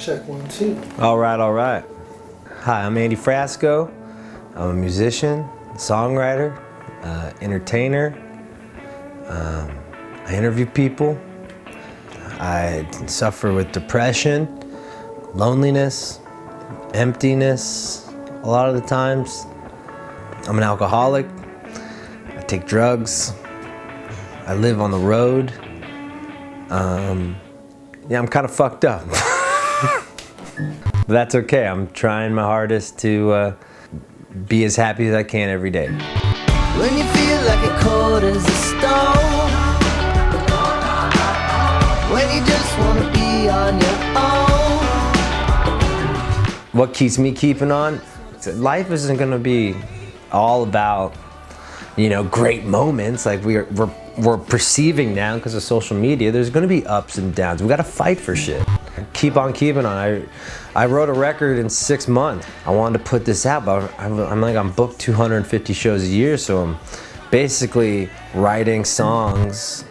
check 1, 2. All right. Hi, I'm Andy Frasco. I'm a musician, songwriter, entertainer. I interview people. I suffer with depression, loneliness, emptiness a lot of the times. I'm an alcoholic. I take drugs. I live on the road. Yeah, I'm kind of fucked up. But that's okay. I'm trying my hardest to be as happy as I can every day. When you feel like a cold as a stone, when you just want to be on your own. What keeps me keeping on? Life isn't going to be all about, great moments like we're perceiving now because of social media. There's going to be ups and downs. We got to fight for shit. Keep on keeping on. I wrote a record in 6 months. I wanted to put this out, but I'm booked 250 shows a year, so I'm basically writing songs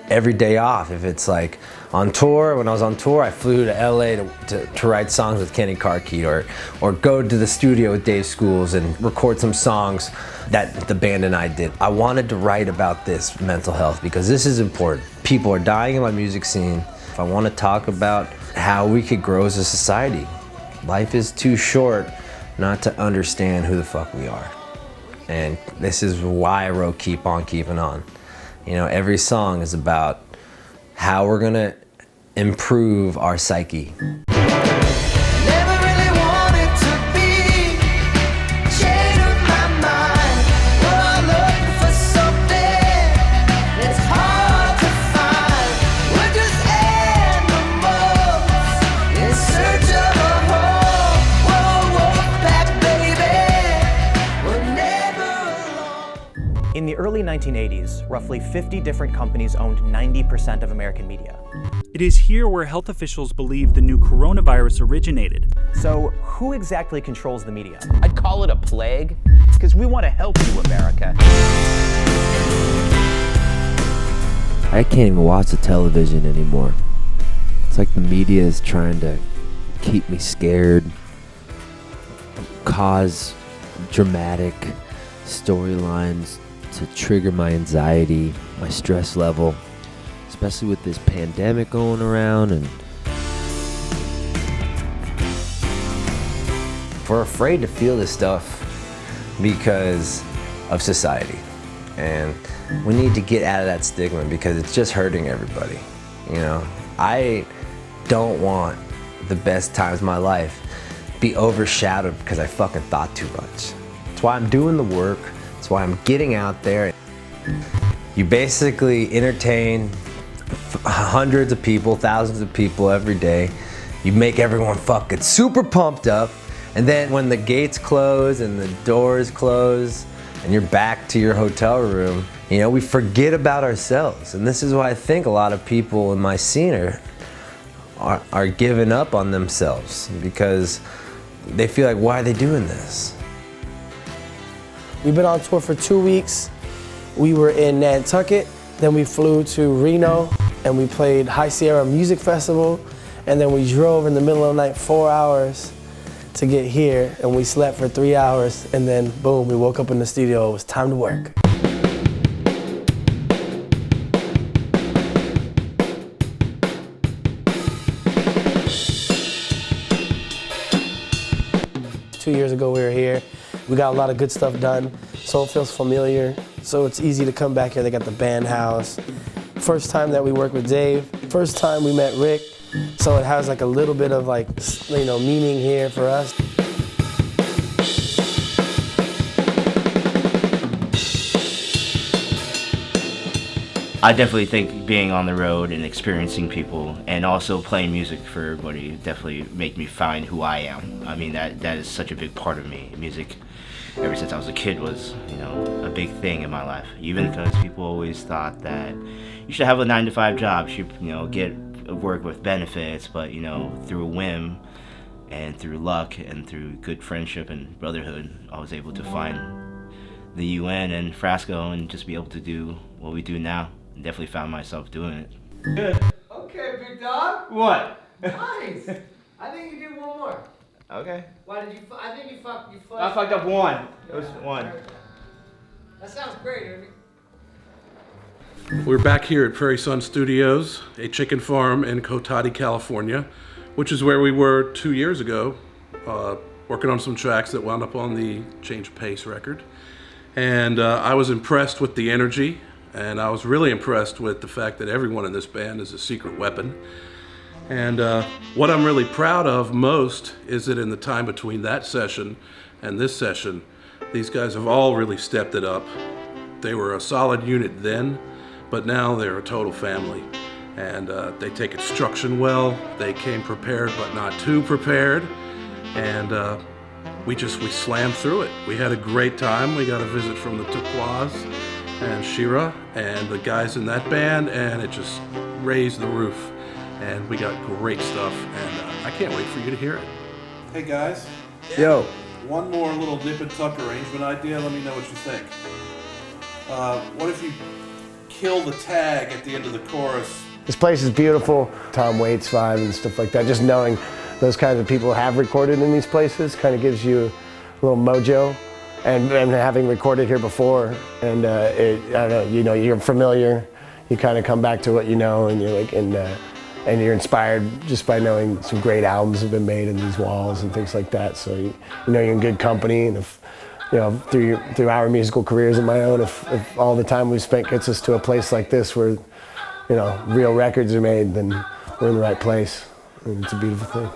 every day off. If it's like on tour, when I was on tour, I flew to LA to write songs with Kenny Carkeet, or go to the studio with Dave Schools and record some songs that the band and I did. I wanted to write about this mental health because this is important. People are dying in my music scene. I want to talk about how we could grow as a society. Life is too short not to understand who the fuck we are. And this is why I wrote Keep On Keepin' On. Every song is about how we're gonna improve our psyche. Never really wanted to be chained to my mind. We're all looking for something that's hard to find. We're just animals in search of a home. Whoa, back, baby. We're never alone. In the early 1980s, roughly 50 different companies owned 90% of American media. It is here where health officials believe the new coronavirus originated. So who exactly controls the media? I'd call it a plague, because we want to help you, America. I can't even watch the television anymore. It's like the media is trying to keep me scared, cause dramatic storylines to trigger my anxiety, my stress level, especially with this pandemic going around. And we're afraid to feel this stuff because of society, and we need to get out of that stigma because it's just hurting everybody. I don't want the best times of my life be overshadowed because I fucking thought too much. That's why I'm doing the work. That's why I'm getting out there. You basically entertain hundreds of people, thousands of people every day. You make everyone fucking super pumped up, and then when the gates close and the doors close and you're back to your hotel room, we forget about ourselves. And this is why I think a lot of people in my scene are giving up on themselves, because they feel like, why are they doing this? We've been on tour for 2 weeks. We were in Nantucket, then we flew to Reno, and we played High Sierra Music Festival, and then we drove in the middle of the night 4 hours to get here, and we slept for 3 hours, and then boom, we woke up in the studio. It was time to work. Two years ago we were here. We got a lot of good stuff done, so it feels familiar. So it's easy to come back here. They got the band house. First time that we worked with Dave. First time we met Rick. So it has like a little bit of meaning here for us. I definitely think being on the road and experiencing people and also playing music for everybody definitely make me find who I am. I mean, that is such a big part of me. Music, ever since I was a kid, was, a big thing in my life. Even because people always thought that you should have a 9-to-5 job, you should, get work with benefits, but, through a whim and through luck and through good friendship and brotherhood, I was able to find the UN and Frasco and just be able to do what we do now. Definitely found myself doing it. Good. Okay, big dog. What? Nice. I think you do one more. Okay. Why did you? I think you fucked. I fucked up one. It was one. That sounds great, Ernie. We're back here at Prairie Sun Studios, a chicken farm in Cotati, California, which is where we were 2 years ago, working on some tracks that wound up on the Change of Pace record. And I was impressed with the energy, and I was really impressed with the fact that everyone in this band is a secret weapon. And what I'm really proud of most is that in the time between that session and this session, these guys have all really stepped it up. They were a solid unit then, but now they're a total family. And they take instruction well. They came prepared, but not too prepared. And we slammed through it. We had a great time. We got a visit from the Tuquas and Shira and the guys in that band, and it just raised the roof. And we got great stuff, and I can't wait for you to hear it. Hey guys. Yo. One more little nip and tuck arrangement idea. Let me know what you think. What if you kill the tag at the end of the chorus? This place is beautiful. Tom Waits vibe and stuff like that. Just knowing those kinds of people have recorded in these places kind of gives you a little mojo. And having recorded here before, and I don't know, you're familiar. You kind of come back to what you know, and you're like, and you're inspired just by knowing some great albums have been made in these walls and things like that. So you know you're in good company, and if through our musical careers and my own, if all the time we've spent gets us to a place like this where real records are made, then we're in the right place, and it's a beautiful thing.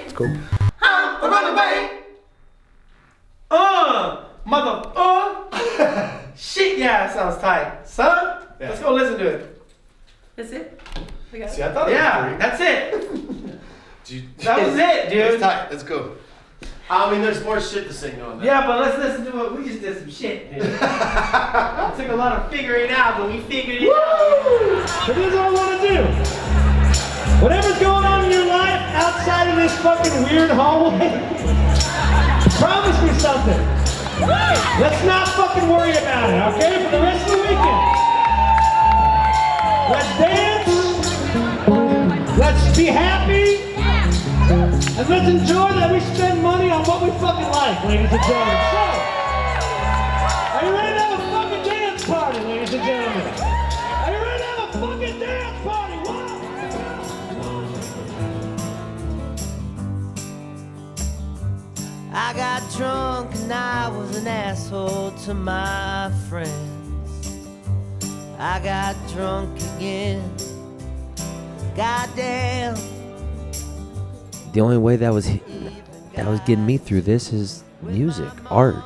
It's cool. Shit, yeah, that sounds tight. Son, let's go listen to it. That's it? We got it? See, I thought that's it. That was it, dude. It's tight. Let's go. I mean, there's more shit to sing on that. Yeah, but let's listen to it. We just did some shit, dude. It took a lot of figuring out, but we figured it out. But this is what I want to do. Whatever's going on in your life outside of this fucking weird hallway, promise me something. Let's not fucking worry about it, okay? For the rest of the weekend. Let's dance. Let's be happy. And let's enjoy that we spend money on what we fucking like, ladies and gentlemen. So, are you ready to have a fucking dance party, ladies and gentlemen? Are you ready to have a fucking dance party? I got drunk and I was an asshole to my friends. I got drunk again. Goddamn. The only way that was getting me through this is music, art.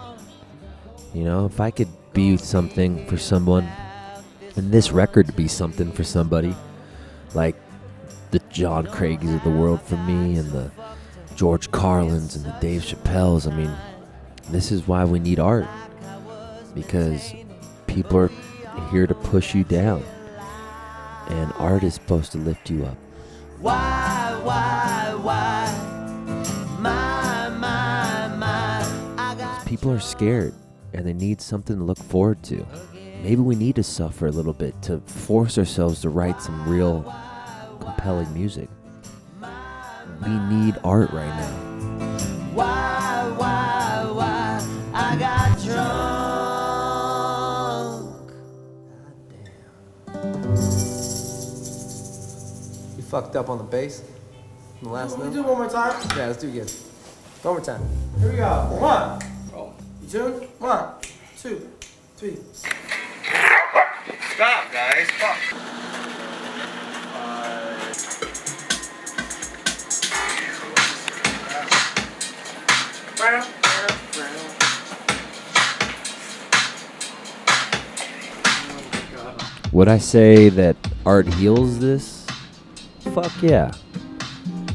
If I could be something for someone, and this record to be something for somebody, like the John Craigs of the world for me, and the George Carlins and the Dave Chappelles. I mean, this is why we need art, because people are here to push you down, and art is supposed to lift you up. Why? People are scared, and they need something to look forward to. Maybe we need to suffer a little bit to force ourselves to write some real compelling music. We need art right now. Why? I got drunk. You fucked up on the bass? The last note? Do it one more time. Yeah, let's do it again. One more time. Here we go. One. You tuned? 1, 2, 3. Stop, guys. Fuck. Would I say that art heals this? Fuck yeah.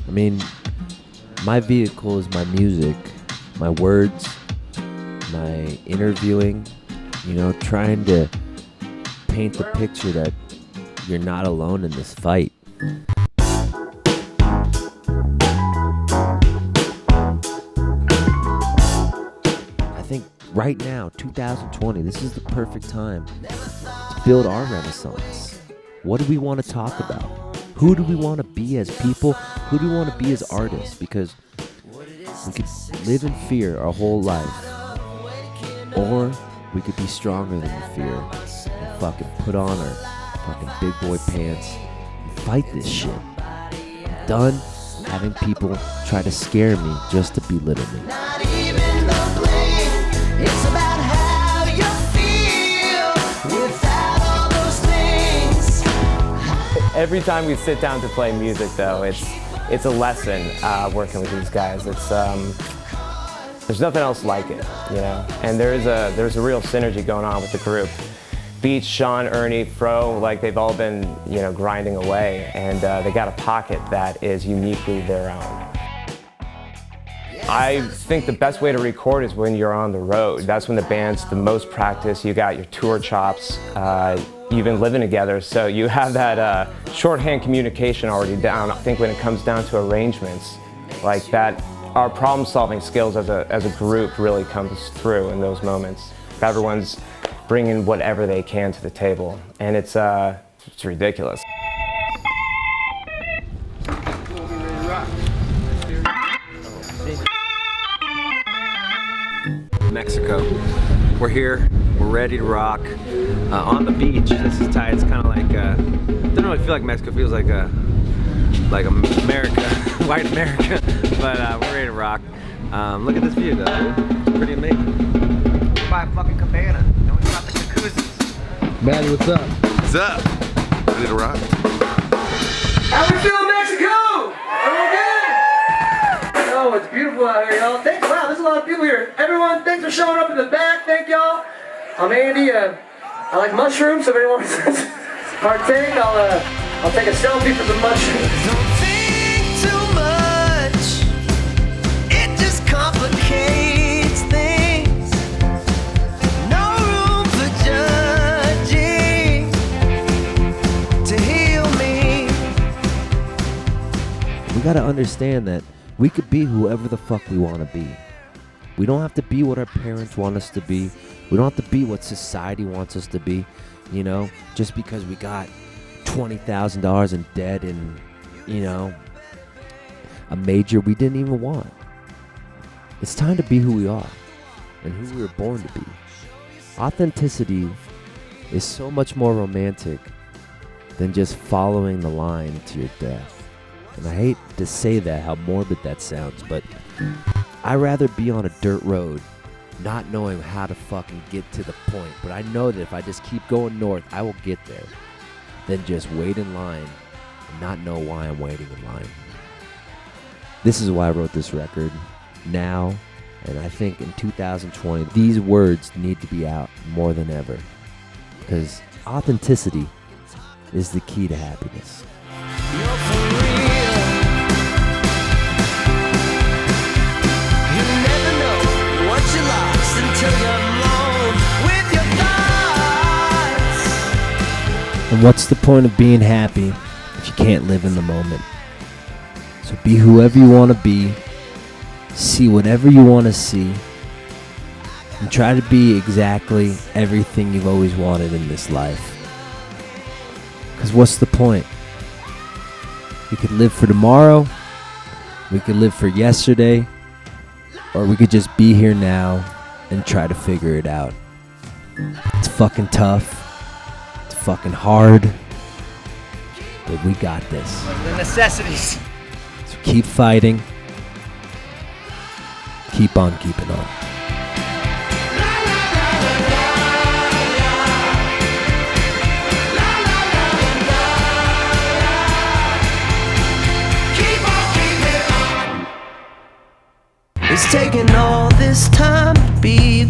I mean, my vehicle is my music, my words, my interviewing, trying to paint the picture that you're not alone in this fight. I think right now, 2020, this is the perfect time to build our renaissance. What do we want to talk about? Who do we want to be as people? Who do we want to be as artists? Because we could live in fear our whole life, or we could be stronger than the fear and fucking put on our fucking big boy pants and fight this shit. I'm done having people try to scare me just to belittle me. It's about how you feel without all those things. Every time we sit down to play music, though, it's a lesson working with these guys. It's there's nothing else like it, you know. And there's a real synergy going on with the group. Beach, Sean, Ernie, Fro, like they've all been, you know, grinding away, and they got a pocket that is uniquely their own. I think the best way to record is when you're on the road. That's when the band's the most practice. You got your tour chops. You've been living together, so you have that shorthand communication already down. I think when it comes down to arrangements like that, our problem-solving skills as a group really comes through in those moments. Everyone's bringing whatever they can to the table, and it's ridiculous. Mexico. We're here. We're ready to rock. On the beach. This is tight. It's kind of like doesn't really feel like Mexico. It feels like America, white America. But we're ready to rock. Look at this view, though. It's pretty amazing. We're by a fucking cabana, and we got the jacuzzis. Maddie, what's up? What's up? Ready to rock? How we feel in Mexico? Everyone good? Oh, it's beautiful out here, y'all. Thanks. Wow, there's a lot of people here. Everyone, thanks for showing up in the back. Thank y'all. I'm Andy. I like mushrooms, so if anyone wants to partake, I'll take a selfie for some mushrooms. Don't think too much. It just complicates things. No room for judging to heal me. We gotta understand that we could be whoever the fuck we want to be. We don't have to be what our parents want us to be. We don't have to be what society wants us to be, you know, just because we got $20,000 in debt and, you know, a major we didn't even want. It's time to be who we are and who we were born to be. Authenticity is so much more romantic than just following the line to your death. And I hate to say that, how morbid that sounds, but I'd rather be on a dirt road not knowing how to fucking get to the point, but I know that if I just keep going north, I will get there, than just wait in line and not know why I'm waiting in line. This is why I wrote this record now, and I think in 2020, these words need to be out more than ever, because authenticity is the key to happiness. You're for real. You never know what you lost until you're alone with your thoughts. And what's the point of being happy if you can't live in the moment? So be whoever you want to be, see whatever you want to see, and try to be exactly everything you've always wanted in this life. Because what's the point? We could live for tomorrow, we could live for yesterday, or we could just be here now and try to figure it out. It's fucking tough. It's fucking hard. But we got this. The necessities. So keep fighting. Keep on keeping on. It's taken all this time to be